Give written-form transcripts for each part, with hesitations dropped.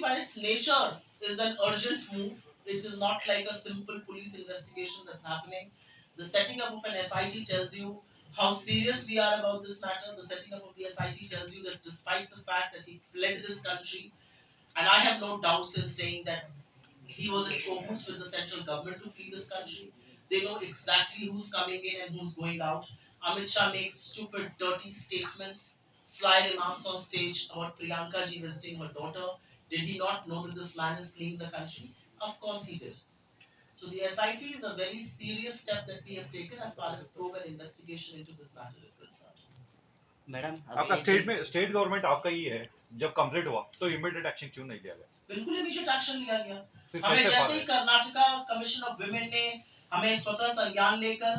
by its nature is an urgent move. It is not like a simple police investigation that's happening. The setting up of an SIT tells you how serious we are about this matter. The setting up of the SIT tells you that despite the fact that he fled this country, and I have no doubts in saying that he was in cahoots with the central government to flee this country. They know exactly who's coming in and who's going out. Amit Shah makes stupid, dirty statements, sly remarks on stage about Priyanka ji visiting her daughter. Did he not know that this man is fleeing the country? Of course he did. So the SIT is a very serious step that we have taken as far as probe and investigation into this matter is concerned. Madam आपका state government आपका ही है, जब complete हुआ तो immediate action क्यों नहीं लिया गया? बिल्कुल इमीडिएट एक्शन लिया गया। फिर हमें कैसे जैसे ही कर्नाटका कमीशन ऑफ विमेन ने हमें स्वतः संज्ञान लेकर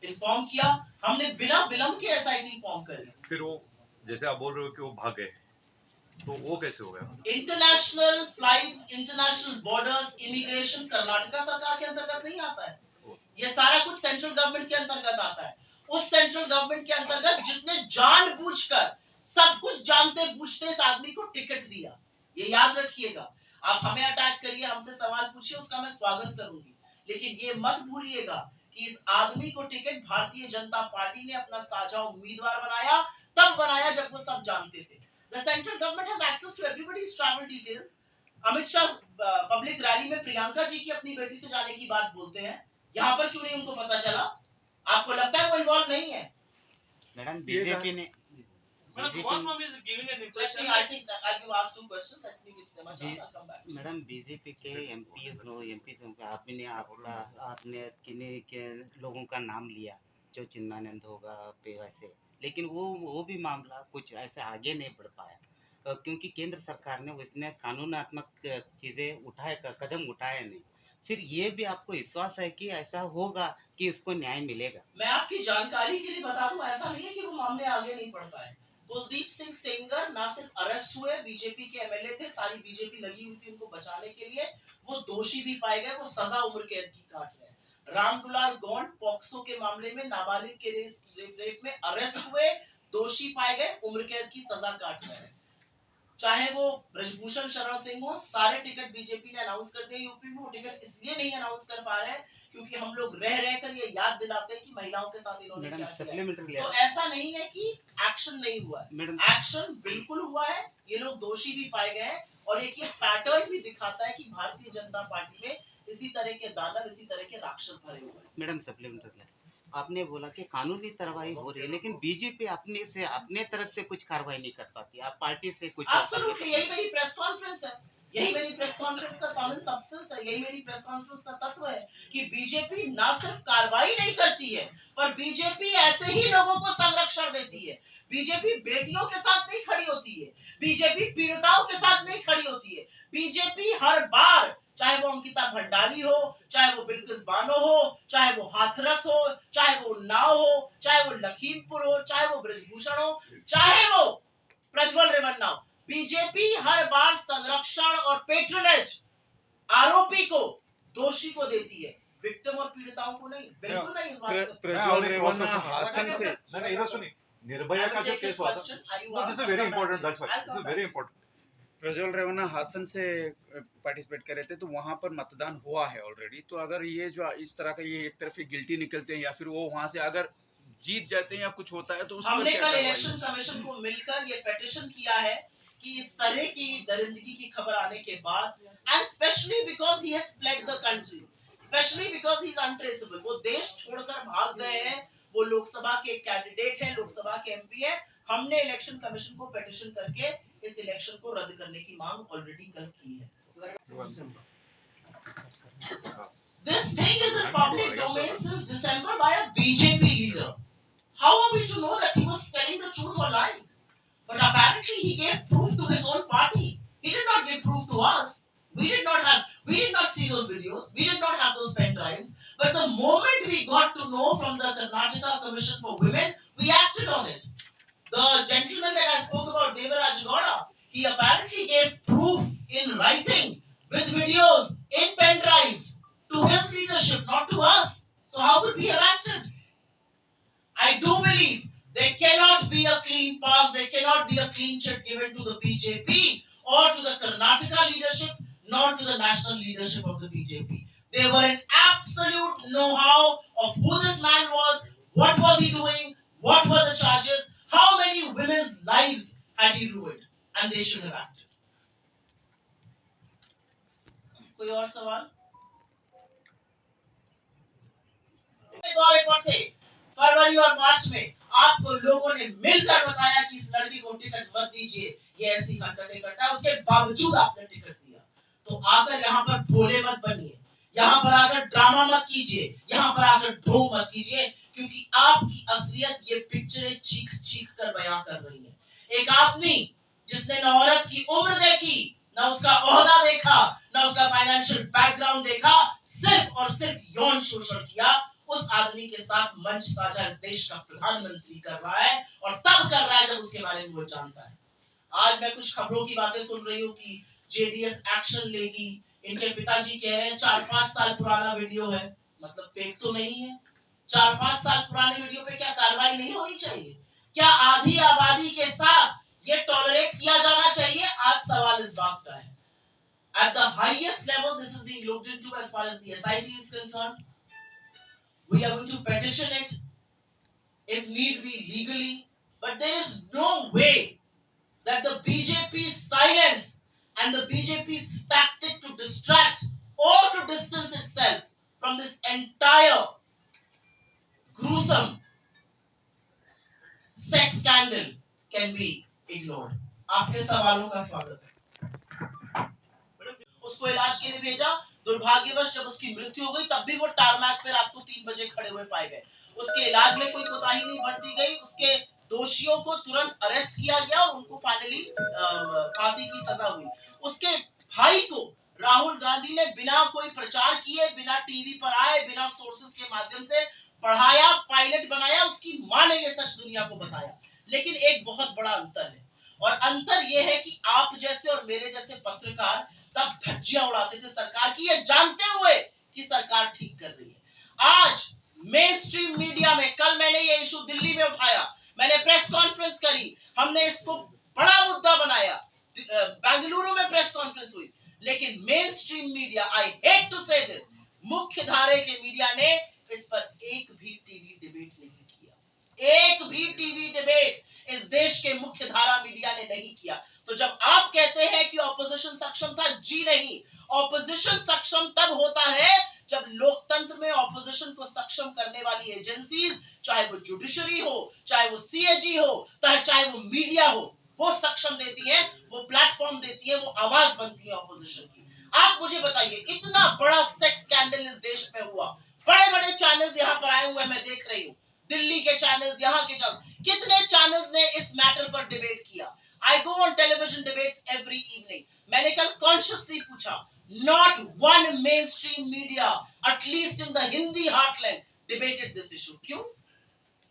इन्फॉर्म किया, हमने बिना विलंब के एसआईटी फॉर्म करी। फिर वो जैसे आप बोल रहे हो कि वो भाग गए, तो वो कैसे हो गया? International flights, international borders, immigration Karnataka सरकार के अंतर्गत नहीं आता है। ये सारा कुछ सेंट्रल गवर्नमेंट के अंतर्गत आता है। उस सेंट्रल गवर्नमेंट के अंतर्गत जिसने जानबूझकर सब कुछ जानते बूझते इस आदमी को टिकट दिया, ये याद रखिएगा। आप हमें अटैक करिए, हमसे सवाल पूछिए, उसका मैं स्वागत करूंगी, लेकिन ये मत भूलिएगा कि इस आदमी को टिकट भारतीय जनता पार्टी ने अपना साझा उम्मीदवार बनाया, तब बनाया जब वो सब जानते थे। The central government has access to everybody's travel details. Amit Shah public rally में प्रियंका जी की अपनी बेटी से जाने की बात बोलते हैं, यहाँ पर क्यों नहीं उनको पता चला? आपको लगता है वो इन्वॉल्व नहीं है? मैडम बीजेपी ने मैडम बीजेपी के एमपी आपने आपने किन्हीं लोगों का नाम लिया जो चिन्मानंद होगा पे वैसे, लेकिन वो भी मामला कुछ ऐसे आगे नहीं बढ़ पाया क्योंकि केंद्र सरकार ने उसने कानूनात्मक चीज़ें कदम उठाए नहीं। फिर ये भी आपको विश्वास है कि ऐसा होगा कि इसको न्याय मिलेगा? मैं आपकी जानकारी के लिए बता दूं, ऐसा नहीं है कि वो मामले आगे नहीं बढ़ पाए। कुलदीप सिंह सेंगर ना सिर्फ अरेस्ट हुए, बीजेपी के एमएलए थे, सारी बीजेपी लगी हुई थी उनको बचाने के लिए, वो दोषी भी पाए गए, वो सजा उम्र कैद की काट रहे हैं। रामदुलाल गौंड पॉक्सो के मामले में नाबालिग के रेप में अरेस्ट हुए, दोषी पाए गए, उम्र कैद की सजा काट रहे हैं। चाहे वो ब्रजभूषण शरण सिंह हो, सारे टिकट बीजेपी ने अनाउंस कर दिए यूपी में। वो टिकट इसलिए नहीं अनाउंस कर पा रहे हैं क्योंकि हम लोग रह कर ये याद दिलाते हैं कि महिलाओं के साथ इन्होंने क्या किया। तो ऐसा नहीं है कि एक्शन नहीं हुआ है, एक्शन बिल्कुल हुआ है। ये लोग दोषी भी पाए गए हैं और एक ये पैटर्न भी दिखाता है कि भारतीय जनता पार्टी में इसी तरह के दानव, इसी तरह के राक्षस भरे हुए हैं। मैडम सप्लीमेंट्री आपने बोला कि कानूनी कार्रवाई हो रही है, लेकिन बीजेपी अपने तरफ से कुछ कार्रवाई नहीं कर पाती, आप पार्टी से कुछ एब्सोल्युटली, यही मेरी प्रेस कॉन्फ्रेंस है, यही मेरी प्रेस कॉन्फ्रेंस का सामन सब्सटेंस है, यही मेरी प्रेस कॉन्फ्रेंस का तत्व है कि बीजेपी ना सिर्फ कार्रवाई नहीं करती है, पर बीजेपी ऐसे ही लोगों को संरक्षण देती है। बीजेपी बेटियों के साथ नहीं खड़ी होती है, बीजेपी पीड़िताओं के साथ नहीं खड़ी होती है। बीजेपी हर बार, चाहे वो अंकिता भंडारी हो, चाहे वो बिल्किस बानो हो, चाहे वो हाथरस हो, चाहे वो उन्नाव हो, चाहे वो लखीमपुर हो, चाहे वो ब्रजभूषण हो, चाहे वो प्रज्वल रेवन्ना हो, बीजेपी हर बार संरक्षण और पेट्रोनेज आरोपी को, दोषी को देती है, विक्टिम और पीड़िताओं को नहीं। बिल्कुल नहीं। इस बात से प्रज्वल रेवन्ना हासन से नहीं, इधर सुनिए, निर्भया का जो केस हुआ था, this is very important, that's why this is very important. Prajwal Revanna Hassan से पार्टिसिपेट कर रहे थे, तो वहां पर मतदान हुआ है ऑलरेडी। तो अगर ये जो इस तरह का ये एक तरफ गिल्टी निकलते हैं या फिर वो वहां से अगर जीत जाते हैं या कुछ होता है, तो हमने कल इलेक्शन कमीशन को मिलकर ये पेटिशन किया है कि इस तरह की दरिंदगी की खबर आने के बाद, and specially because he has fled the country, specially because he is untraceable, वो देश छोड़कर भाग गए हैं, वो लोकसभा के कैंडिडेट हैं, लोकसभा के एमपी हैं। हमने इलेक्शन कमीशन को पेटिशन करके इस इलेक्शन को रद्द करने की मांग ऑलरेडी कल की है। This thing is in public domain since December by a BJP leader. How are we to know that he was telling the truth or lying? But apparently he gave proof to his own party. He did not give proof to us. We did not see those videos. We did not have those pen drives. But the moment we got to know from the Karnataka Commission for Women, we acted on it. The gentleman that I spoke about, Devaraj Gowda, he apparently gave proof in writing with videos in pen drives to his leadership, not to us. So how could we have acted? I do believe there cannot be a clean pass, there cannot be a clean check given to the BJP or to the Karnataka leadership, nor to the national leadership of the BJP. They were in absolute know-how of who this man was, what was he doing, what were the charges, how many women's lives had he ruined, and they should have acted. कोई और सवाल? दौरे पर थे फरवरी और मार्च में, आपको लोगों ने मिलकर बताया कि इस लड़की को टिकट मत दीजिए, ये ऐसी हरकतें करता है, उसके बावजूद आपने टिकट दिया। तो आकर यहाँ पर भोले मत बनिए, यहाँ पर आकर ड्रामा मत कीजिए, यहाँ पर आकर ढोंग मत कीजिए, क्योंकि आपकी असलियत ये पिक्चरें चीख चीख कर बयां कर रही है। एक आदमी जिसने न औरत की उम्र देखी, न उसका ओहदा देखा, न उसका फाइनेंशियल बैकग्राउंड देखा, सिर्फ और सिर्फ यौन शोषण किया, उस आदमी के साथ मंच साझा इस देश का प्रधानमंत्री कर रहा है, और तब कर रहा है जब उसके बारे में वो जानता है। आज मैं कुछ खबरों की बातें सुन रही हूँ कि जेडीएस एक्शन लेगी, इनके पिताजी कह रहे हैं 4-5 साल पुराना वीडियो है, मतलब फेक तो नहीं है। 4-5 साल पुराने वीडियो पे क्या कार्रवाई नहीं होनी चाहिए? क्या आधी आबादी के साथ ये टॉलरेट किया जाना चाहिए? आज सवाल इस बात का है। At the highest level, this is being looked into as far as the SIT is concerned. We are going to petition it, if need be, legally. But there is no way that the BJP's silence and the BJP's tactic to distract or to distance itself from this entire gruesome sex scandal can be ignored. आपके सवालों का स्वागत है। उसको इलाज के लिए भेजा, दुर्भाग्यवश जब उसकी मृत्यु हो गई तब भी वो टारमैक पे रात को 3 बजे खड़े हुए पाए गए। उसके इलाज में कोई कोताही नहीं बरती गई, उसके दोषियों को तुरंत अरेस्ट किया गया और उनको फाइनली फांसी की सजा हुई। उसके भाई को राहुल गांधी ने बिना कोई प्रचार किए, बिना टीवी पर आए, बिना सोर्सेस के माध्यम से पढ़ाया, पायलट बनाया, उसकी मां ने ये सच दुनिया को बताया। लेकिन एक बहुत बड़ा अंतर है, और अंतर ये है कि आप जैसे और मेरे जैसे पत्रकार तब धज्जियां उड़ाते थे सरकार की, ये जानते हुए कि सरकार ठीक कर रही है। आज मेन स्ट्रीम मीडिया में, कल मैंने ये इशू दिल्ली में उठाया, मैंने प्रेस कॉन्फ्रेंस करी, हमने इसको बड़ा मुद्दा बनाया, बेंगलुरु में प्रेस कॉन्फ्रेंस हुई, लेकिन mainstream media, I hate to say this, मुख्य धारे के मीडिया ने इस पर एक भी टीवी डिबेट नहीं किया। एक भी टीवी डिबेट इस देश के मुख्य धारा मीडिया ने नहीं किया। तो जब आप कहते हैं कि ऑपोजिशन सक्षम था, जी नहीं, ऑपोजिशन सक्षम तब होता है जब लोकतंत्र में ऑपोजिशन को सक्षम करने वाली एजेंसीज, चाहे वो जुडिशरी हो, चाहे वो सीएजी हो, चाहे वो मीडिया हो, वो सक्षम देती है, वो प्लेटफॉर्म देती है, वो आवाज बनती है ऑपोजिशन की। आप मुझे बताइए, इतना बड़ा सेक्स स्कैंडल इस देश में हुआ, बड़े बड़े चैनल्स यहाँ पर आए हुए मैं देख रही हूँ, दिल्ली के चैनल्स, यहाँ के चैनल्स, कितने चैनल्स ने इस मैटर पर डिबेट किया? I go on television debates every evening. मैंने कल कॉन्शियसली पूछा, not one mainstream media, at least in the Hindi heartland, debated this issue. क्यों?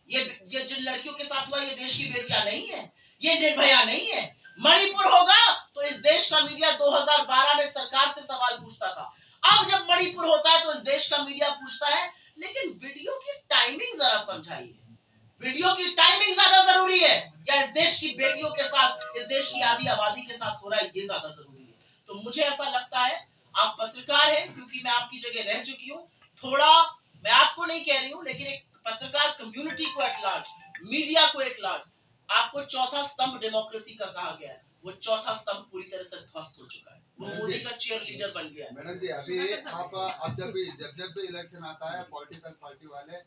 ये जिन लड़कियों के साथ हुआ, ये देश की बेटियां नहीं है, ये निर्भया नहीं है। मणिपुर होगा तो इस देश का मीडिया 2012 में सरकार से सवाल पूछता था, अब जब मणिपुर होता है तो इस देश का मीडिया पूछता है। लेकिन वीडियो की टाइमिंग जरा समझाइए, वीडियो की टाइमिंग ज्यादा जरूरी है या इस देश की बेटियों के साथ, इस देश की आधी आबादी के साथ हो रहा है, ये ज्यादा जरूरी है? तो मुझे ऐसा लगता है, आप पत्रकार हैं, क्योंकि मैं आपकी जगह रह चुकी हूँ, थोड़ा, मैं आपको नहीं कह रही हूँ, लेकिन एक पत्रकार कम्युनिटी को एट लार्ज, मीडिया को एट लार्ज, आपको चौथा स्तंभ डेमोक्रेसी का कहा गया है, वो चौथा स्तंभ पूरी तरह से ध्वस्त हो चुका है, वो मोदी का चीयर लीडर बन गया है। मैडम जी, अभी आप जब भी इलेक्शन आता है, पॉलिटिकल पार्टी वाले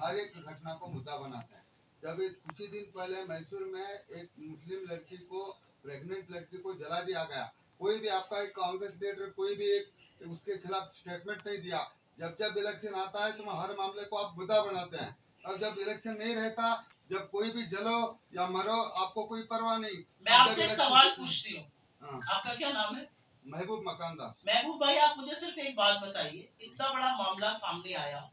हर एक घटना को मुद्दा बनाते हैं। जब कुछ ही दिन पहले मैसूर में एक मुस्लिम लड़की को, प्रेग्नेंट लड़की को जला दिया गया, कोई भी आपका एक कांग्रेस लीडर कोई भी एक उसके खिलाफ स्टेटमेंट नहीं दिया। जब इलेक्शन आता है तो हर मामले को आप मुद्दा बनाते हैं, और जब इलेक्शन नहीं रहता, जब कोई भी जलो या मरो, आपको कोई परवाह नहीं। मैं आपसे एक सवाल पूछती हूँ, आपका क्या नाम है? महबूब मकानदार। महबूब भाई, आप मुझे सिर्फ एक बात बताइए, इतना बड़ा मामला सामने आया,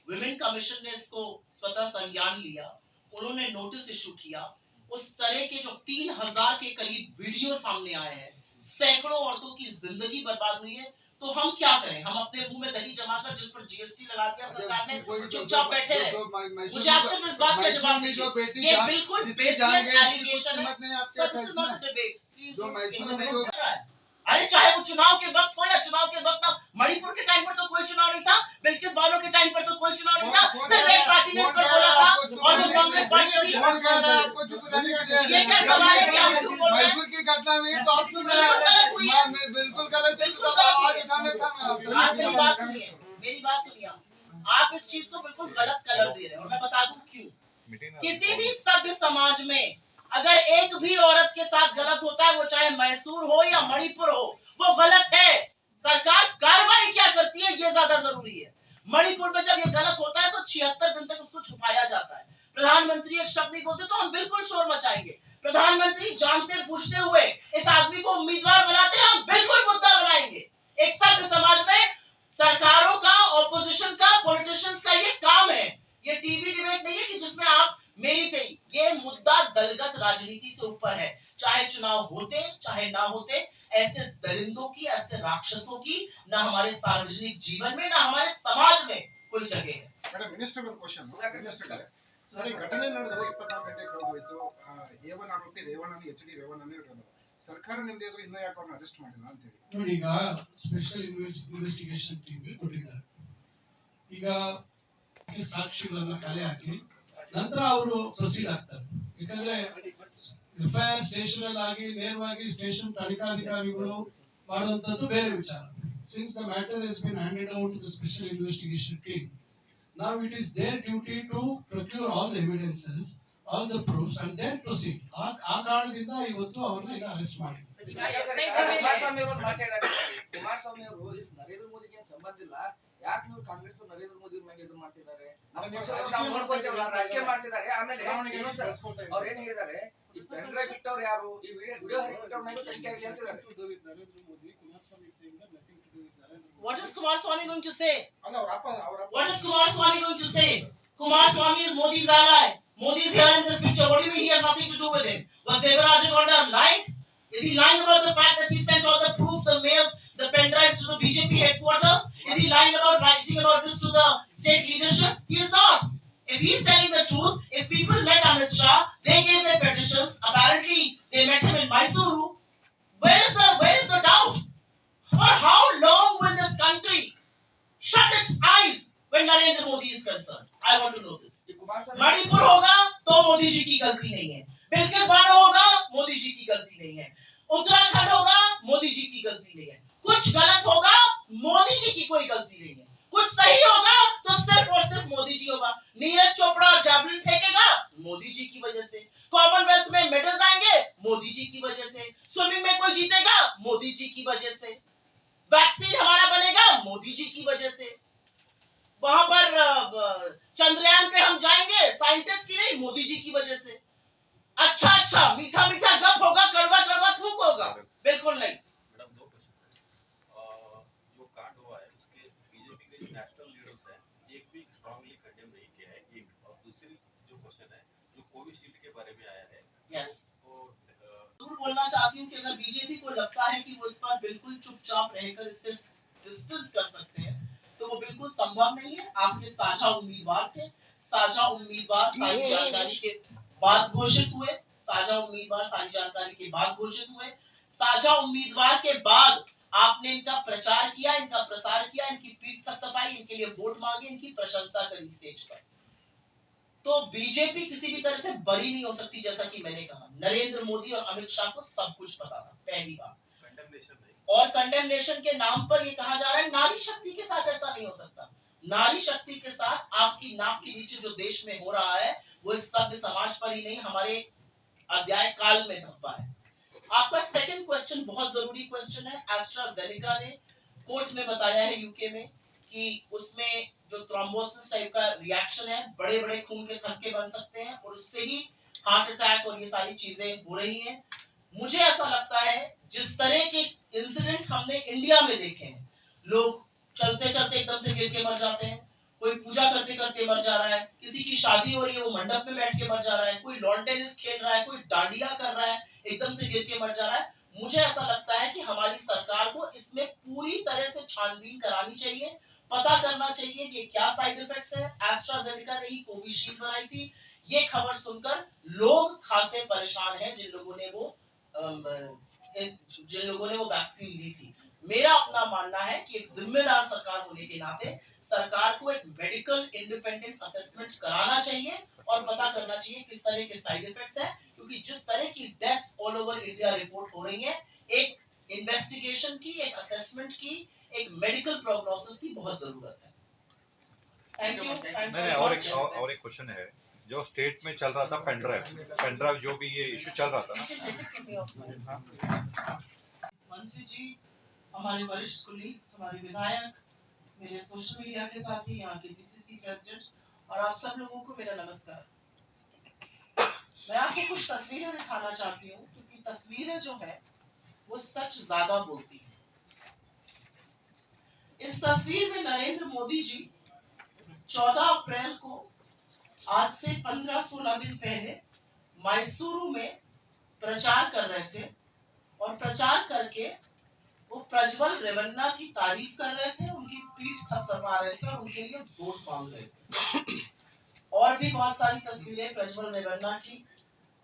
विमेन कमीशन ने इसको स्वतः संज्ञान लिया, उन्होंने नोटिस इशू किया, उस तरह के जो 3000 के करीब वीडियो सामने आए हैं, सैकड़ों औरतों की जिंदगी बर्बाद हुई है, तो हम क्या करें? हम अपने मुंह में दही जमाकर, जिस पर जीएसटी लगा दिया सरकार ने, चुपचाप बैठे रहे? मुझे आपसे इस बात का जवाब दीजिए, ये बिल्कुल बेसलेस एलिगेशन है। Sir, this is not a debate, these जो rules मैसूर implement में जो कर रहा है। अरे चाहे वो चुनाव के वक्त हो या चुनाव के वक्त ना, मणिपुर के टाइम पर तो कोई चुनाव नहीं था, बिल्किस वालों के टाइम पर तो कोई चुनाव नहीं था, सिर्फ एक पार्टी ने इस पर बोला था और जो कांग्रेस पार्टी थी। कौन कह रहा है आपको चुप रहने के लिए? ये क्या सवाल है कि आप क्यों बोल रहे हैं? मैसूर की घटना हुई है तो आप चुप रहे हैं। मैं बिल्कुल गलत है, तो आवाज उठाने था ना। आप मेरी बात सुनिए, मेरी बात सुनिए। आप इस चीज को बिल्कुल गलत कलर दे रहे हैं और मैं बता दूं क्यों। किसी भी सभ्य समाज में अगर एक भी औरत के साथ गलत होता है, वो चाहे मैसूर हो या मणिपुर हो, वो गलत है। सरकार कार्रवाई क्या करती है ये ज्यादा जरूरी है। मणिपुर में जब ये गलत होता है तो 76 दिन तक उसको छुपाया जाता है। प्रधानमंत्री एक शब्द नहीं बोलते तो हम बिल्कुल शोर मचाएंगे। प्रधानमंत्री जानते पूछते हुए इस आदमी को उम्मीदवार बनाते हैं, हम बिल्कुल मुद्दा बनाएंगे। एक सभ्य समाज में सरकारों का, ऑपोजिशन का, पॉलिटिशियंस का ये काम है। ये टीवी डिबेट नहीं है कि जिसमें आप मेरी थे। ये मुद्दा दलगत राजनीति से ऊपर है। चाहे चुनाव होते चाहे ना होते, ऐसे दरिंदों की, ऐसे राक्षसों की ना हमारे सार्वजनिक जीवन में, ना हमारे समाज में कोई जगह है। ಮೇಡಮ್ ಮಿನಿಸ್ಟರ್ ಒಂದು ಕ್ವಶನ್ ಮಿನಿಸ್ಟರ್ ಸರ್ ಈ ಘಟನೆ ನಡೆದು 24 ಗಂಟೆ ಕಳೆದೋಯ್ತು A1 ಆರೋಪಿ ರೇವಣ್ಣನ HD ರೇವಣ್ಣನೇ ಇರೋದು ಸರ್ಕಾರ ನಿಮ್ದು ಎದುರು ಇನ್ನೂ ಯಾಕೆ ಅವ್ರನ್ನ ಅರೆಸ್ಟ್ ಮಾಡಿಲ್ಲ ಅಂತ ಹೇಳಿ ನೋಡಿ ಈಗ ಸ್ಪೆಷಲ್ ಇನ್ವೆಸ್ಟಿಗೇಷನ್ ಟೀಮ್ ಕೊಟ್ಟಿದ್ದಾರೆ ಈಗ ಸಾಕ್ಷಿಗಳನ್ನ ಕಲೆ ಹಾಕಿ ನಂತರ ಅವರು ಪ್ರೊಸೀಡ್ ಆಗ್ತಾರೆ ಯಾಕಂದ್ರೆ ಎಫ್ಐಆರ್ ಸ್ಟೇಷನ್ ಅಲ್ಲಿ ಆಗಿ ನೇರವಾಗಿ ಸ್ಟೇಷನ್ ತನಿಖಾಧಿಕಾರಿಗಳು ಮಾಡುವಂತದ್ದು ಬೇರೆ ವಿಚಾರ since the matter has been handed over to the special investigation team now it is their duty to procure all the evidences all the proofs and then proceed ಆ ಕಾರಣದಿಂದ ಇವತ್ತು ಅವರನ್ನ ಈಗ ಅರೆಸ್ಟ್ ಮಾಡಿ ಕುಮಾರಸ್ವಾಮಿ ಅವರು ಮಾತಾಡಿದ್ದಾರೆ ಕುಮಾರಸ್ವಾಮಿ ಅವರು ನರೇಂದ್ರ ಮೋದಿಗೆ ಸಂಬಂಧ ಇಲ್ಲ ಯಾಕೆ ನೀವು ಕಾಂಗ್ರೆಸ್ ನರೇಂದ್ರ ಮೋದಿ ಮೇಲೆ ಇದು ಮಾಡ್ತಿದ್ದಾರೆ ನಾವು ನೋಡ್ಕೊಳ್ತೇವಲ್ಲ ರಾಜಕೀಯ ಮಾಡ್ತಿದ್ದಾರೆ ಆಮೇಲೆ ಅವ್ರು ಏನ್ ಹೇಳಿದ್ದಾರೆ ಈ ಪೆನ್ ಡ್ರೈವ್ ಬಿಟ್ಟವ್ರು ಯಾರು ಈ ವಿಡಿಯೋ ಬಿಟ್ಟವ್ರ ಮೇಲೆ ತನಿಖೆ ಆಗಲಿ ಅಂತ What is Kumaraswamy going to say? ಅಲ್ಲ ಅವರ ಅಪ್ಪ What is Kumaraswamy going to say? Kumaraswamy is Modi's ally. Modi is here in this picture. What do you mean he has nothing to do with it? Was Devaraja lying? Is he lying about the fact that he sent all the proof, the mails, the pen drives to the BJP headquarters? Is he lying about writing about this to the state leadership? He is not. If he is telling the truth, if people met Amit Shah, they gave their petitions. Apparently, they met him in Mysuru. Where is the doubt? For how long will this country shut its eyes when Narendra Modi is concerned? I want to know this. Manipur होगा तो मोदी जी की गलती नहीं है, बिल्किस बानो होगा मोदी जी की गलती नहीं है, उत्तराखंड होगा मोदी जी की गलती नहीं है, कुछ गलत होगा मोदी जी की कोई गलती नहीं है, कुछ सही होगा तो सिर्फ और सिर्फ मोदी जी होगा। नीरज चोपड़ा जैवलिन फेंकेगा मोदी जी की वजह से, कॉमनवेल्थ में मेडल्स आएंगे मोदी जी की वजह से, स्विमिंग में कोई जीतेगा मोदी जी की वजह से, वैक्सीन हमारा बनेगा मोदी जी की वजह से, वहां पर चंद्रयान पे हम जाएंगे साइंटिस्ट की नहीं मोदी जी की वजह से। अच्छा मीठा मीठा गप होगा, कड़वा कड़वा थूक होगा, बिल्कुल नहीं। मैडम दो क्वेश्चन जो कांड हुआ है उसके बीजेपी के जो नेशनल लीडर्स हैं एक भी स्ट्रांगली कंडेम नहीं किया है एक, और दूसरी जो क्वेश्चन है जो कोविशील्ड के बारे में आया है यस जरूर बोलना चाहती हूँ कि अगर बीजेपी को लगता है कि वो इस पर बिल्कुल चुपचाप रहकर इससे डिस्टेंस कर सकते हैं तो वो बिल्कुल संभव नहीं है। आपके साझा उम्मीदवार थे, साझा उम्मीदवार सारी जानकारी के बाद घोषित हुए, साझा उम्मीदवार सारी जानकारी के बाद घोषित हुए, साझा उम्मीदवार के बाद आपने इनका प्रचार किया, इनका प्रसार किया, इनकी पीठ थपथपाई, इनके लिए वोट मांगे, इनकी प्रशंसा करी स्टेज पर। तो बीजेपी किसी भी तरह से बरी नहीं हो सकती। जैसा कि मैंने कहा नरेंद्र मोदी और अमित शाह को सब कुछ पता था पहली बार, और कंडेमनेशन के नाम पर ये कहा जा रहा है नारी शक्ति के साथ ऐसा नहीं हो सकता। नारी शक्ति के साथ आपकी नाक के नीचे जो देश में हो रहा है वो इस सभ्य समाज पर ही नहीं हमारे अध्याय काल में धब्बा है। आपका सेकंड क्वेश्चन बहुत जरूरी क्वेश्चन है। एस्ट्राजेनेका ने कोर्ट में बताया है यूके में कि उसमें जो थ्रोम्बोसिस टाइप का रिएक्शन है, बड़े बड़े खून के थक्के बन सकते हैं और उससे ही हार्ट अटैक और ये सारी चीजें हो रही हैं। मुझे ऐसा लगता है जिस तरह के इंसिडेंट्स हमने इंडिया में देखे हैं, लोग चलते चलते एकदम से गिर के मर जाते हैं, कोई पूजा करते करते मर जा रहा है, किसी की शादी हो रही है वो मंडप में बैठ के मर जा रहा है, कोई लॉन टेनिस खेल रहा है, कोई डांडिया कर रहा है एकदम से गिर के मर जा रहा है। मुझे ऐसा लगता है कि हमारी सरकार को इसमें पूरी तरह से छानबीन करानी चाहिए, पता करना चाहिए कि क्या साइड इफेक्ट्स है। एस्ट्राजेनेका ने ही कोविशील्ड बनाई थी। ये खबर सुनकर लोग खासे परेशान हैं जिन लोगों ने वो जिन लोगों ने वो वैक्सीन ली थी। मेरा अपना मानना है कि एक जिम्मेदार सरकार होने के नाते सरकार को एक मेडिकल इंडिपेंडेंट असेसमेंट कराना चाहिए और पता करना चाहिए किस तरह के साइड इफेक्ट्स हैं, क्योंकि जिस तरह की deaths all over India report हो रही है, एक इन्वेस्टिगेशन की, एक असेसमेंट की, एक मेडिकल प्रोग्नोसिस की बहुत जरूरत है। Thank you. नहीं, और एक क्वेश्चन है, जो स्टेट में चल रहा था पेनड्राइव जो भी ये इशू चल रहा था ना, मंत्री जी, हमारे वरिष्ठ कुलीग्स, हमारे विधायक, मेरे सोशल मीडिया के साथी, यहाँ के डीसीसी प्रेसिडेंट और आप सब लोगों को मेरा नमस्कार। मैं आपको कुछ तस्वीरें दिखाना चाहती हूँ, क्योंकि तस्वीरें जो है वो सच ज्यादा बोलती हैं। इस तस्वीर में नरेंद्र मोदी जी 14 अप्रैल को आज से 15-16 दिन पहले मैसूरू में प्रचार कर रहे थे और प्रचार करके वो प्रज्वल रेवन्ना की तारीफ कर रहे थे, उनकी पीठ थपथपा रहे थे और उनके लिए वोट मांग रहे थे। और भी बहुत सारी तस्वीरें प्रज्वल रेवन्ना की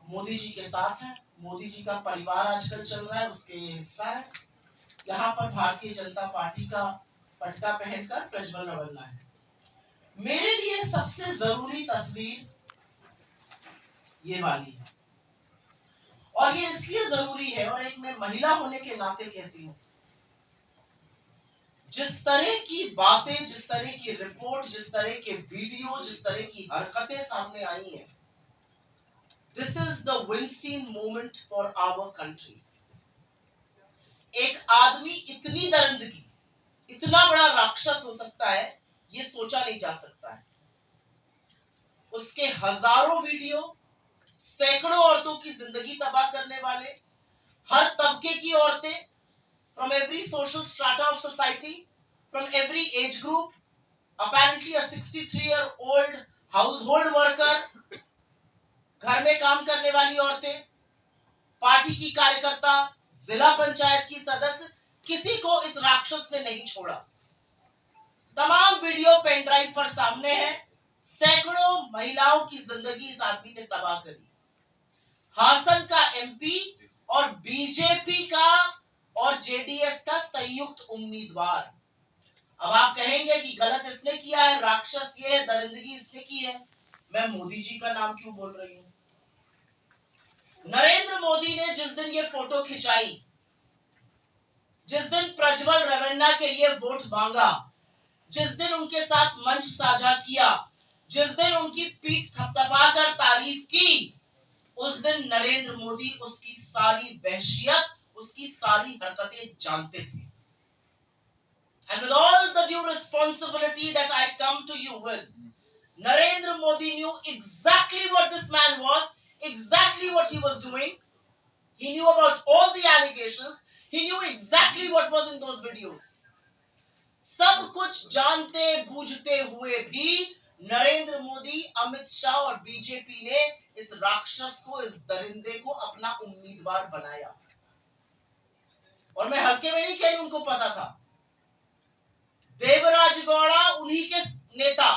मोदी जी के साथ हैं। मोदी जी का परिवार आजकल चल रहा है, उसके हिस्सा है। यहाँ पर भारतीय जनता पार्टी का पटका पहनकर प्रज्वल रेवन्ना है। मेरे लिए सबसे जरूरी तस्वीर ये वाली है, और ये इसलिए जरूरी है, और एक मैं महिला होने के नाते कहती हूँ, जिस तरह की बातें, जिस तरह की रिपोर्ट, जिस तरह के वीडियो, जिस तरह की हरकतें सामने आई हैं, this is the Weinstein moment for our country. एक आदमी इतनी दरिंदगी, इतना बड़ा राक्षस हो सकता है, ये सोचा नहीं जा सकता है। उसके हजारों वीडियो, सैकड़ों औरतों की जिंदगी तबाह करने वाले, हर तबके की औरतें, from every social strata of society, from every age group, apparently a 63-year-old household worker, घर में काम करने वाली औरतें, पार्टी की कार्यकर्ता, जिला पंचायत की सदस्य, किसी को इस राक्षस ने नहीं छोड़ा। तमाम वीडियो पेन ड्राइव पर सामने है। सैकड़ों महिलाओं की जिंदगी इस आदमी ने तबाह करी। हासन का एमपी और बीजेपी का और जेडीएस का संयुक्त उम्मीदवार। अब आप कहेंगे कि गलत इसने किया है, राक्षस ये है, दरिंदगी इसने की है, मैं मोदी जी का नाम क्यों बोल रही हूं? नरेंद्र मोदी ने जिस दिन ये फोटो खिंचाई, जिस दिन प्रज्वल रेवन्ना के लिए वोट मांगा, जिस दिन उनके साथ मंच साझा किया, जिस दिन उनकी पीठ थपथपा कर तारीफ की, उस दिन नरेंद्र मोदी उसकी सारी वहशियत, उसकी सारी हरकतें जानते थे। And with all the due responsibility that I come to you with, Narendra Modi knew exactly what this man was, exactly what he was doing. He knew about all the allegations. He knew exactly what was in those videos. सब कुछ जानते बूझते हुए भी नरेंद्र मोदी, अमित शाह और BJP ने इस राक्षस को, इस दरिंदे को अपना उम्मीदवार बनाया। और मैं हल्के में नहीं कह रही, उनको पता था। देवराज गौड़ा उन्हीं के नेता।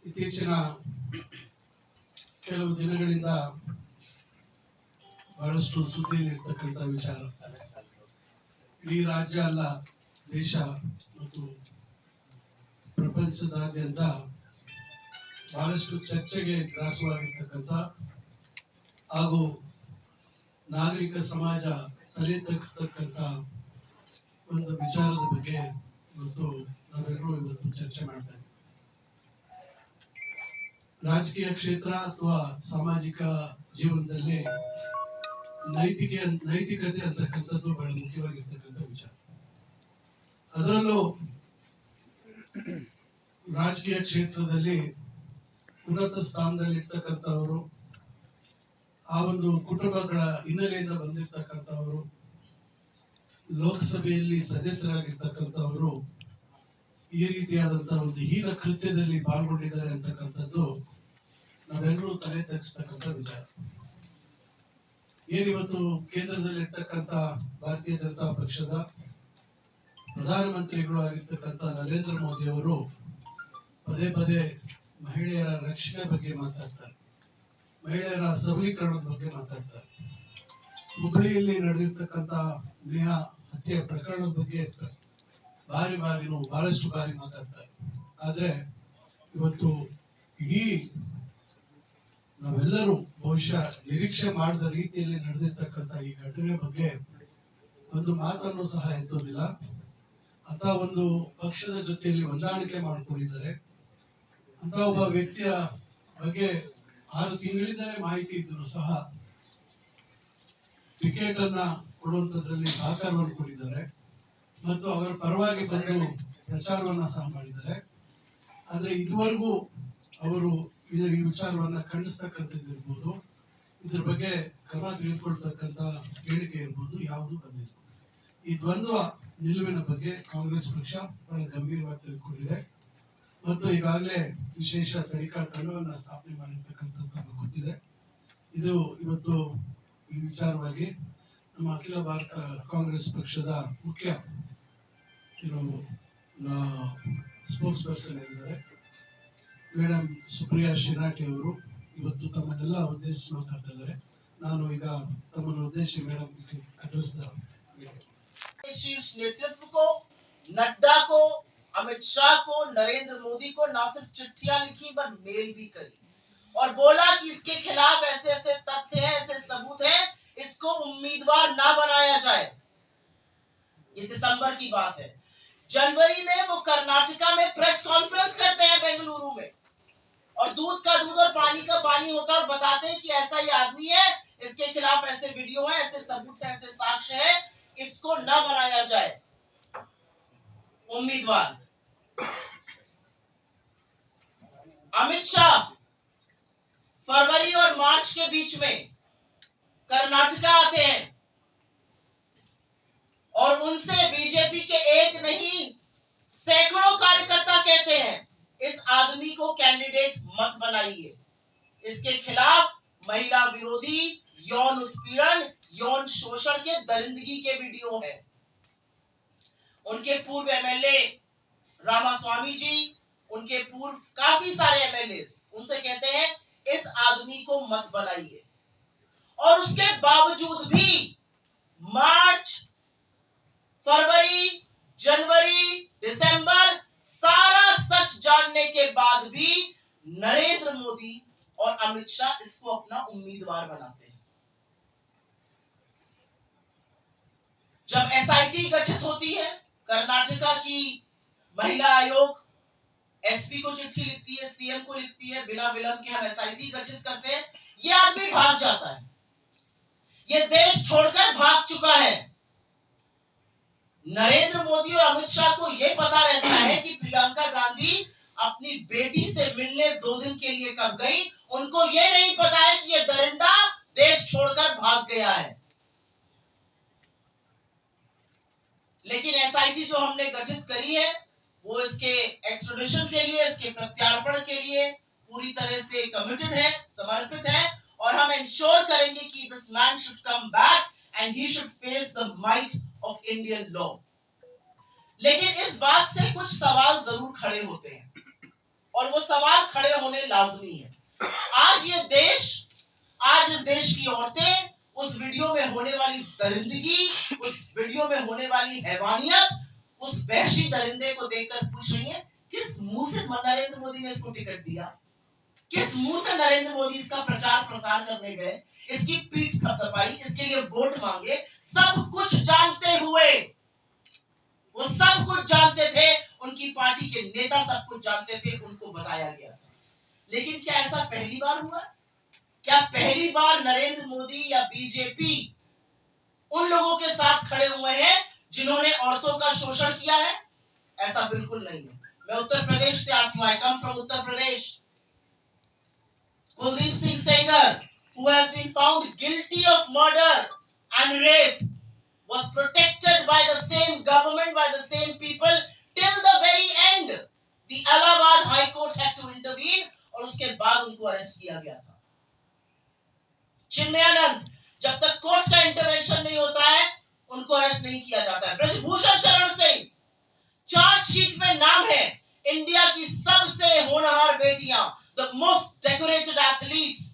ಇತ್ತೀಚಿನ ಕೆಲವು ದಿನಗಳಿಂದ ಬಹಳಷ್ಟು ಸುದ್ದಿಯಲ್ಲಿರ್ತಕ್ಕಂಥ ವಿಚಾರ, ಇಡೀ ರಾಜ್ಯ ಅಲ್ಲ ದೇಶ ಮತ್ತು ಪ್ರಪಂಚದಾದ್ಯಂತ ಬಹಳಷ್ಟು ಚರ್ಚೆಗೆ ಗ್ರಾಸವಾಗಿರ್ತಕ್ಕಂಥ ಹಾಗೂ ನಾಗರಿಕ ಸಮಾಜ ತಲೆ ತಗ್ಗಿಸ್ತಕ್ಕಂಥ ಒಂದು ವಿಚಾರದ ಬಗ್ಗೆ ಇವತ್ತು ನಾವೆಲ್ಲರೂ ಇವತ್ತು ಚರ್ಚೆ ಮಾಡ್ತಾ ಇದ್ದೀವಿ. ರಾಜಕೀಯ ಕ್ಷೇತ್ರ ಅಥವಾ ಸಾಮಾಜಿಕ ಜೀವನದಲ್ಲಿ ನೈತಿಕತೆ ಅಂತಕ್ಕಂಥದ್ದು ಬಹಳ ಮುಖ್ಯವಾಗಿರ್ತಕ್ಕಂಥ ವಿಚಾರ. ಅದರಲ್ಲೂ ರಾಜಕೀಯ ಕ್ಷೇತ್ರದಲ್ಲಿ ಉನ್ನತ ಸ್ಥಾನದಲ್ಲಿ ಇರ್ತಕ್ಕಂಥವರು, ಆ ಒಂದು ಕುಟುಂಬಗಳ ಹಿನ್ನೆಲೆಯಿಂದ ಬಂದಿರತಕ್ಕಂಥವರು, ಲೋಕಸಭೆಯಲ್ಲಿ ಸದಸ್ಯರಾಗಿರ್ತಕ್ಕಂಥವರು ಈ ರೀತಿಯಾದಂತಹ ಒಂದು ಹೀನ ಕೃತ್ಯದಲ್ಲಿ ಪಾಲ್ಗೊಂಡಿದ್ದಾರೆ ಅಂತಕ್ಕಂಥದ್ದು ನಾವೆಲ್ಲರೂ ತಲೆ ತಗ್ಗಿಸ್ತಕ್ಕಂಥ ವಿಚಾರ. ಏನಿವತ್ತು ಕೇಂದ್ರದಲ್ಲಿರ್ತಕ್ಕಂಥ ಭಾರತೀಯ ಜನತಾ ಪಕ್ಷದ ಪ್ರಧಾನಮಂತ್ರಿಗಳು ಆಗಿರ್ತಕ್ಕಂಥ ನರೇಂದ್ರ ಮೋದಿ ಅವರು ಪದೇ ಪದೇ ಮಹಿಳೆಯರ ರಕ್ಷಣೆ ಬಗ್ಗೆ ಮಾತಾಡ್ತಾರೆ, ಮಹಿಳೆಯರ ಸಬಲೀಕರಣದ ಬಗ್ಗೆ ಮಾತಾಡ್ತಾರೆ. ಹುಬ್ಬಳ್ಳಿಯಲ್ಲಿ ನಡೆದಿರ್ತಕ್ಕಂಥ ನೇಹಾ ಹತ್ಯೆ ಪ್ರಕರಣದ ಬಗ್ಗೆ ಬಹಳಷ್ಟು ಬಾರಿ ಮಾತಾಡ್ತಾರೆ. ಆದ್ರೆ ಇವತ್ತು ಇಡೀ ನಾವೆಲ್ಲರೂ ಬಹುಶಃ ನಿರೀಕ್ಷೆ ಮಾಡದ ರೀತಿಯಲ್ಲಿ ನಡೆದಿರ್ತಕ್ಕಂಥ ಈ ಘಟನೆ ಬಗ್ಗೆ ಒಂದು ಮಾತನ್ನು ಸಹ ಎತ್ತೋದಿಲ್ಲ. ಅಂತ ಒಂದು ಪಕ್ಷದ ಜೊತೆಯಲ್ಲಿ ಹೊಂದಾಣಿಕೆ ಮಾಡಿಕೊಂಡಿದ್ದಾರೆ. ಅಂತ ಒಬ್ಬ ವ್ಯಕ್ತಿಯ ಬಗ್ಗೆ 6 ತಿಂಗಳಿಂದಲೇ ಮಾಹಿತಿ ಇದ್ದರೂ ಸಹ ಟಿಕೆಟ್ ಅನ್ನ ಕೊಡುವಂತದ್ರಲ್ಲಿ ಸಹಕಾರವನ್ನು ಕೊಟ್ಟಿದ್ದಾರೆ ಮತ್ತು ಅವರ ಪರವಾಗಿ ಬಂದು ಪ್ರಚಾರವನ್ನ ಸಹ ಮಾಡಿದ್ದಾರೆ. ಆದ್ರೆ ಇದುವರೆಗೂ ಅವರು ಈ ವಿಚಾರವನ್ನ ಖಂಡಿಸ್ತಕ್ಕಂಥದ್ದಿರ್ಬೋದು, ಇದ್ರ ಬಗ್ಗೆ ಕ್ರಮ ತೆಗೆದುಕೊಳ್ತಕ್ಕಂಥ ಹೇಳಿಕೆ ಇರ್ಬೋದು, ಯಾವುದು ಬಂದಿಲ್ಲ. ಈ ದ್ವಂದ್ವ ನಿಲುವಿನ ಬಗ್ಗೆ ಕಾಂಗ್ರೆಸ್ ಪಕ್ಷ ಬಹಳ ಗಂಭೀರವಾಗಿ ತೆಗೆದುಕೊಂಡಿದೆ ಮತ್ತು ಈಗಾಗಲೇ ವಿಶೇಷ ತನಿಖಾ ತಂಡವನ್ನು ಸ್ಥಾಪನೆ ಮಾಡಿರ್ತಕ್ಕಂಥದ್ದು ಗೊತ್ತಿದೆ. ಇದು ಇವತ್ತು ಈ ವಿಚಾರವಾಗಿ ನಮ್ಮ ಅಖಿಲ ಭಾರತ ಕಾಂಗ್ರೆಸ್ ಪಕ್ಷದ ಮುಖ್ಯ ಸ್ಪೋಕ್ಸ್ ಪರ್ಸನ್ ಇದ್ದಾರೆ ಮೇಡಮ್ ಸುಪ್ರಿಯಾ ಶಿರಾಟಿ ಅವರು ಇವತ್ತು ತಮ್ಮನ್ನೆಲ್ಲ ಉದ್ದೇಶಿಸಿ ಮಾತಾಡ್ತಾ ಇದ್ದಾರೆ. ನಾನು ಈಗ ತಮ್ಮನ್ನು ಉದ್ದೇಶಿಸಿ ಮೇಡಮ್ ಅಡ್ರೆಸ್ शीर्ष नेतृत्व को, नड्डा को, अमित शाह को, नरेंद्र मोदी को ना सिर्फ चिट्ठियां लिखी पर मेल भी करी और बोला कि इसके खिलाफ ऐसे ऐसे तथ्य हैं, ऐसे सबूत हैं, इसको उम्मीदवार ना बनाया जाए। ये दिसंबर की बात है। जनवरी में वो कर्नाटका में प्रेस कॉन्फ्रेंस करते हैं बेंगलुरु में और दूध का दूध और पानी का पानी होकर बताते हैं कि ऐसा ही आदमी है, इसके खिलाफ ऐसे वीडियो है, ऐसे सबूत है, ऐसे साक्ष्य है, इसको न बनाया जाए उम्मीदवार। अमित शाह फरवरी और मार्च के बीच में कर्नाटका आते हैं और उनसे बीजेपी के एक नहीं सैकड़ों कार्यकर्ता कहते हैं इस आदमी को कैंडिडेट मत बनाइए, इसके खिलाफ महिला विरोधी यौन उत्पीड़न, यौन शोषण के दरिंदगी के वीडियो है। उनके पूर्व एमएलए रामास्वामी जी, उनके पूर्व काफी सारे एमएलए उनसे कहते हैं इस आदमी को मत बनाइए और उसके बावजूद भी मार्च, फरवरी, जनवरी, दिसंबर सारा सच जानने के बाद भी नरेंद्र मोदी और अमित शाह इसको अपना उम्मीदवार बनाते हैं। जब एसआईटी गठित होती है, कर्नाटका की महिला आयोग एसपी को चिट्ठी लिखती है, सीएम को लिखती है, बिना विलंब के हम एसआईटी गठित करते हैं, ये आदमी भाग जाता है, ये देश छोड़कर भाग चुका है। नरेंद्र मोदी और अमित शाह को यह पता रहता है कि प्रियंका गांधी अपनी बेटी से मिलने 2 दिन के लिए कब गई, उनको यह नहीं पता है कि यह दरिंदा देश छोड़कर भाग गया है। लेकिन एसआईटी जो हमने गठित करी है वो इसके एक्सट्रेडिशन के लिए, इसके प्रत्यार्पण के लिए पूरी तरह से कमिटेड है, समर्पित है और हम इंश्योर करेंगे कि this man should come back and he should face the might of Indian law. लेकिन इस बात से कुछ सवाल जरूर खड़े होते हैं और वो सवाल खड़े होने लाजमी है। आज इस देश की औरतें उस वीडियो में होने वाली दरिंदगी, उस वीडियो में होने वाली हैवानियत, उस वहशी दरिंदे को देखकर पूछ रही है किस मुंह से नरेंद्र मोदी ने इसको टिकट दिया, किस मुंह से नरेंद्र मोदी इसका प्रचार प्रसार करने गए, इसकी पीठ थपथपाई, इसके लिए वोट मांगे। सब कुछ जानते हुए, वो सब कुछ जानते थे, उनकी पार्टी के नेता सब कुछ जानते थे, उनको बताया गया था। लेकिन क्या ऐसा पहली बार हुआ? क्या पहली बार नरेंद्र मोदी या बीजेपी उन लोगों के साथ खड़े हुए हैं जिन्होंने औरतों का शोषण किया है? ऐसा बिल्कुल नहीं है। मैं उत्तर प्रदेश से आती हूं, I come from Uttar Pradesh. Kuldeep Singh Sengar, who has been found guilty of murder and rape, was protected by the same government, by the same people till the very end. The Allahabad High Court had to intervene और उसके बाद उनको arrest किया गया था। चिन्मयानंद, जब तक court का इंटरवेंशन नहीं होता है उनको अरेस्ट नहीं किया जाता है। ब्रजभूषण शरण सिंह, चार्जशीट में नाम है इंडिया की सबसे होनहार बेटियां, द मोस्ट डेकोरेटेड एथलीट्स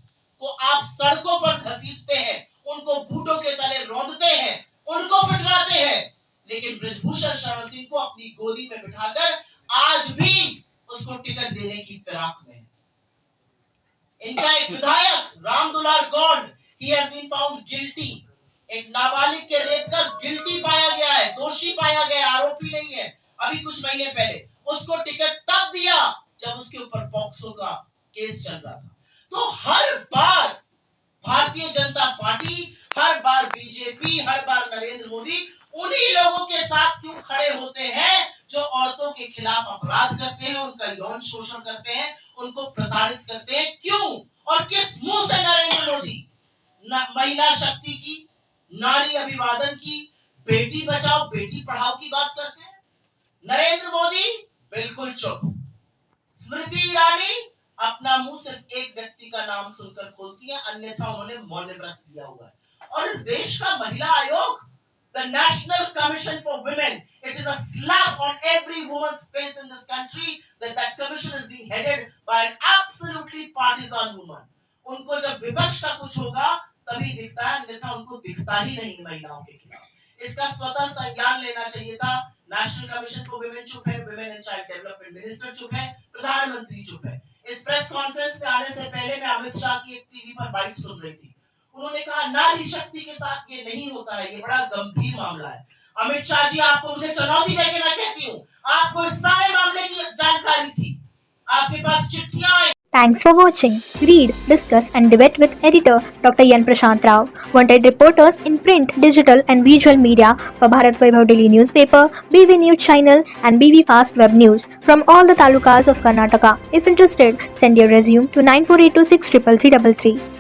को आप सड़कों पर घसीटते हैं, उनको बूटों के तले रौंदते हैं, उनको पिटवाते हैं, लेकिन ब्रजभूषण शरण सिंह को अपनी गोदी में बिठाकर आज भी उसको टिकट देने की फिराक में है। इनका एक विधायक Ramdular Gond, he has been found guilty, एक नाबालिग के रेप का गिल्टी पाया गया है, दोषी पाया गया, आरोपी नहीं है। अभी कुछ महीने पहले उसको टिकट तब दिया जब उसके ऊपर पॉक्सो का केस चल रहा था। तो हर बार भारतीय जनता पार्टी, हर बार बीजेपी, हर बार नरेंद्र मोदी उन्हीं लोगों के साथ क्यों खड़े होते हैं जो औरतों के खिलाफ अपराध करते हैं, उनका यौन शोषण करते हैं, उनको प्रताड़ित करते हैं? क्यों और किस मुंह से नरेंद्र मोदी महिला शक्ति की, नारी अभिवादन की, बेटी बचाओ बेटी पढ़ाओ की बात करते हैं? नरेंद्र मोदी बिल्कुल चुप। स्मृति ईरानी अपना मुंह सिर्फ एक व्यक्ति का नाम सुनकर खोलती है, अन्यथा उन्होंने मौन व्रत लिया हुआ है। और इस देश का महिला आयोग, the National Commission for Women, it is a slap on every woman's face in this country that commission is being headed by an absolutely partisan woman. उनको जब विपक्ष का कुछ होगा तभी दिखता है, अन्यथा उनको दिखता ही नहीं महिलाओं के खिलाफ। इसका स्वतः संज्ञान लेना चाहिए था। नेशनल कमीशन फॉर विमेन चुप है, women and child development minister चुप है, प्रधानमंत्री चुप है। इस प्रेस कॉन्फ्रेंस में आने से पहले मैं अमित शाह की एक टीवी पर बाइट सुन रही थी। उन्होंने कहा नारी शक्ति के साथ ये नहीं होता है, ये बड़ा गंभीर मामला है। अमित शाह जी, आपको मुझे चुनौती देके मैं कहती हूँ, आपको इस सारे मामले की जानकारी थी, आपके पास चिट्ठियां आई। Thanks for watching. Read, discuss and debate with editor Dr. Yan Prashant Rao. Wanted reporters in print, digital and visual media for Bharat Vaibhav Daily Newspaper, BV News Channel and BV Fast Web News from all the talukas of Karnataka. If interested, send your resume to 9482633333.